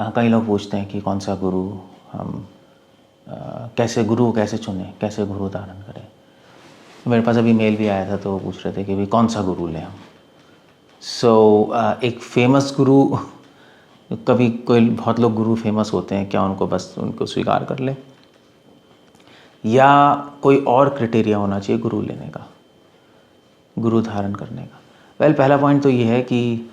कई लोग पूछते हैं कि कौन सा गुरु हम कैसे गुरु कैसे चुनें, कैसे गुरु धारण करें। मेरे पास अभी मेल भी आया था तो वो पूछ रहे थे कि भाई कौन सा गुरु लें हम। एक फेमस गुरु, कभी कोई बहुत लोग गुरु फेमस होते हैं, क्या उनको बस उनको स्वीकार कर लें, या कोई और क्राइटेरिया होना चाहिए गुरु लेने का, गुरु धारण करने का? पहला पॉइंट तो ये है कि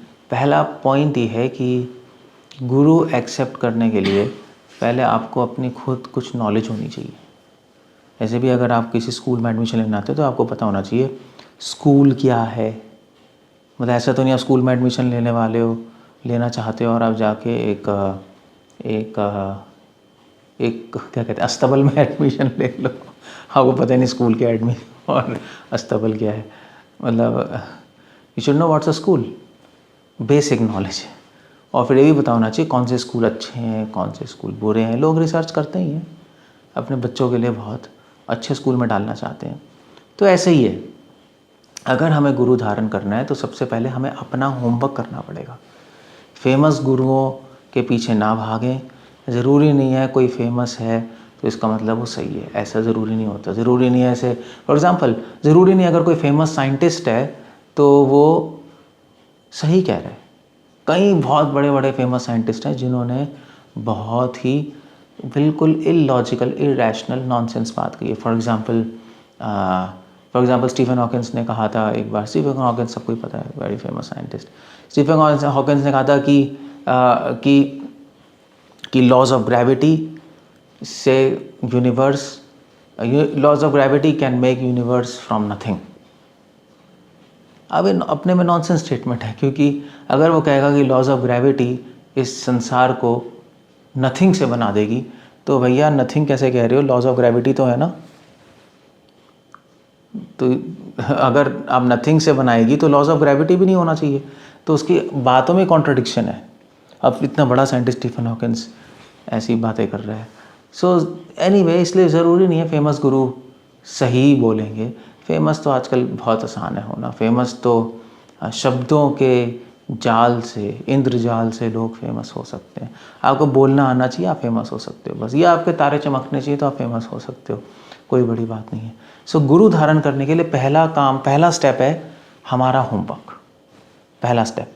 गुरु एक्सेप्ट करने के लिए पहले आपको अपनी खुद कुछ नॉलेज होनी चाहिए। ऐसे भी अगर आप किसी स्कूल में एडमिशन लेना आते हो तो आपको पता होना चाहिए स्कूल क्या है। मतलब ऐसा तो नहीं आप स्कूल में एडमिशन लेना चाहते हो और आप जाके एक क्या कहते हैं अस्तबल में एडमिशन ले लो, आपको पता नहीं स्कूल क्या एडमिशन और अस्तबल क्या है। मतलब you should know what's a school, basic knowledge है। और फिर ये भी पता होना चाहिए कौन से स्कूल अच्छे हैं, कौन से स्कूल बुरे हैं। लोग रिसर्च करते ही हैं, अपने बच्चों के लिए बहुत अच्छे स्कूल में डालना चाहते हैं। तो ऐसे ही है, अगर हमें गुरु धारण करना है तो सबसे पहले हमें अपना होमवर्क करना पड़ेगा। फेमस गुरुओं के पीछे ना भागें। ज़रूरी नहीं है कोई फेमस है तो इसका मतलब वो सही है, ऐसा ज़रूरी नहीं होता। ज़रूरी नहीं है, ऐसे फॉर एग्ज़ाम्पल ज़रूरी नहीं अगर कोई फेमस साइंटिस्ट है तो वो सही कह रहा है। कई बहुत बड़े बड़े फेमस साइंटिस्ट हैं जिन्होंने बहुत ही बिल्कुल इलॉजिकल, इरेशनल, नॉनसेंस बात कही है। फॉर एग्ज़ाम्पल स्टीफन हॉकिंस ने कहा था एक बार, स्टीफन हॉकिंस सबको ही पता है, very famous scientist. Stephen Hawkins ने कहा था कि लॉज ऑफ ग्रेविटी से laws of gravity can make universe from nothing. अब अपने में नॉनसेंस स्टेटमेंट है, क्योंकि अगर वो कहेगा कि लॉज ऑफ ग्रेविटी इस संसार को नथिंग से बना देगी, तो भैया नथिंग कैसे कह रहे हो, लॉज ऑफ ग्रेविटी तो है ना। तो अगर आप नथिंग से बनाएगी तो लॉज ऑफ ग्रेविटी भी नहीं होना चाहिए, तो उसकी बातों में कॉन्ट्रडिक्शन है। अब इतना बड़ा साइंटिस्ट स्टीफन हॉकिंस ऐसी बातें कर रहा है। सो एनीवे, इसलिए ज़रूरी नहीं है फेमस गुरु सही बोलेंगे। फेमस तो आजकल बहुत आसान है होना। फेमस तो शब्दों के जाल से, इंद्रजाल से लोग फेमस हो सकते हैं। आपको बोलना आना चाहिए, आप फेमस हो सकते हो बस। या आपके तारे चमकने चाहिए तो आप फेमस हो सकते हो, कोई बड़ी बात नहीं है। सो गुरु धारण करने के लिए पहला स्टेप है हमारा होमवर्क। पहला स्टेप,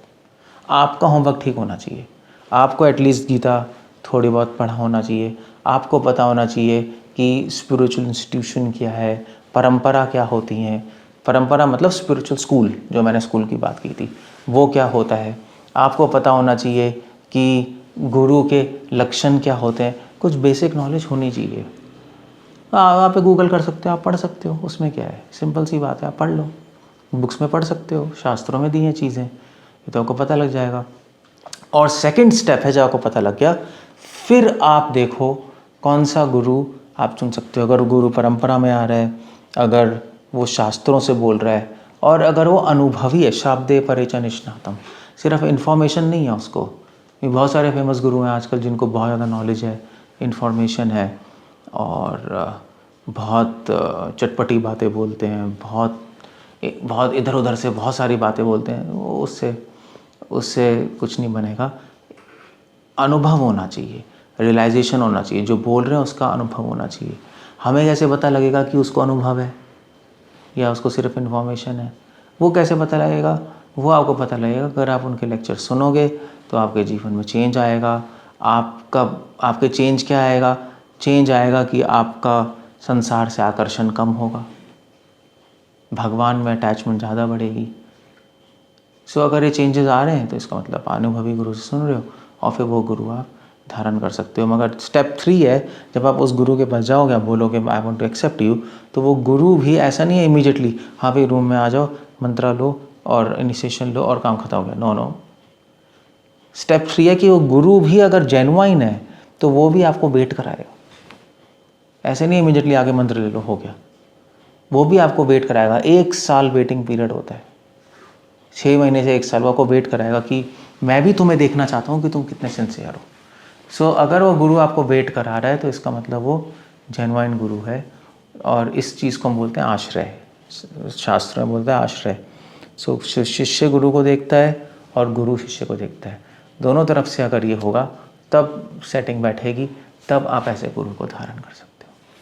आपका होमवर्क ठीक होना चाहिए। आपको एटलीस्ट गीता थोड़ी बहुत पढ़ा होना चाहिए। आपको पता होना चाहिए कि स्पिरिचुअल इंस्टीट्यूशन क्या है, परंपरा क्या होती हैं। परंपरा मतलब स्पिरिचुअल स्कूल, जो मैंने स्कूल की बात की थी, वो क्या होता है। आपको पता होना चाहिए कि गुरु के लक्षण क्या होते हैं। कुछ बेसिक नॉलेज होनी चाहिए। आप गूगल कर सकते हो, आप पढ़ सकते हो, उसमें क्या है, सिंपल सी बात है, आप पढ़ लो, बुक्स में पढ़ सकते हो, शास्त्रों में दी हैं चीज़ें, ये तो आपको पता लग जाएगा। और सेकंड स्टेप है, जब आपको पता लग गया, फिर आप देखो कौन सा गुरु आप चुन सकते हो। अगर गुरु परंपरा में आ रहा है, अगर वो शास्त्रों से बोल रहा है, और अगर वो अनुभवी है, शाब्दे परे च निष्णातम, सिर्फ इन्फॉर्मेशन नहीं है उसको। बहुत सारे फेमस गुरु हैं आजकल जिनको बहुत ज़्यादा नॉलेज है, इन्फॉर्मेशन है, और बहुत चटपटी बातें बोलते हैं, बहुत इधर उधर से बहुत सारी बातें बोलते हैं। वो उससे कुछ नहीं बनेगा। अनुभव होना चाहिए, रियलाइजेशन होना चाहिए, जो बोल रहे हैं उसका अनुभव होना चाहिए। हमें कैसे पता लगेगा कि उसको अनुभव है या उसको सिर्फ इन्फॉर्मेशन है? वो कैसे पता लगेगा? वो आपको पता लगेगा अगर आप उनके लेक्चर सुनोगे, तो आपके जीवन में चेंज आएगा। आपके चेंज क्या आएगा? चेंज आएगा कि आपका संसार से आकर्षण कम होगा, भगवान में अटैचमेंट ज़्यादा बढ़ेगी। सो अगर ये चेंजेस आ रहे हैं तो इसका मतलब अनुभवी गुरु से सुन रहे हो, और फिर वो गुरु आप धारण कर सकते हो। मगर स्टेप 3 है, जब आप उस गुरु के पास जाओगे, आप बोलोगे I want to accept you, तो वो गुरु भी ऐसा नहीं है इमीडिएटली, हाँ भाई रूम में आ जाओ, मंत्रा लो और इनिशिएशन लो और काम खत्म हो गया। नो। स्टेप 3 है कि वो गुरु भी अगर जेन्युइन है तो वो भी आपको वेट कराएगा। ऐसे नहीं इमीडिएटली आगे मंत्र ले लो हो गया, वो भी आपको वेट कराएगा। 1 साल वेटिंग पीरियड होता है, 6 महीने से 1 साल वो आपको वेट कराएगा कि मैं भी तुम्हें देखना चाहता हूँ कि तुम कितने सिंसियर हो। सो अगर वो गुरु आपको वेट करा रहा है तो इसका मतलब वो जेन्युइन गुरु है। और इस चीज़ को हम बोलते हैं आश्रय, शास्त्र में बोलते हैं आश्रय। सो शिष्य गुरु को देखता है और गुरु शिष्य को देखता है। दोनों तरफ से अगर ये होगा तब सेटिंग बैठेगी, तब आप ऐसे गुरु को धारण कर सकते हैं।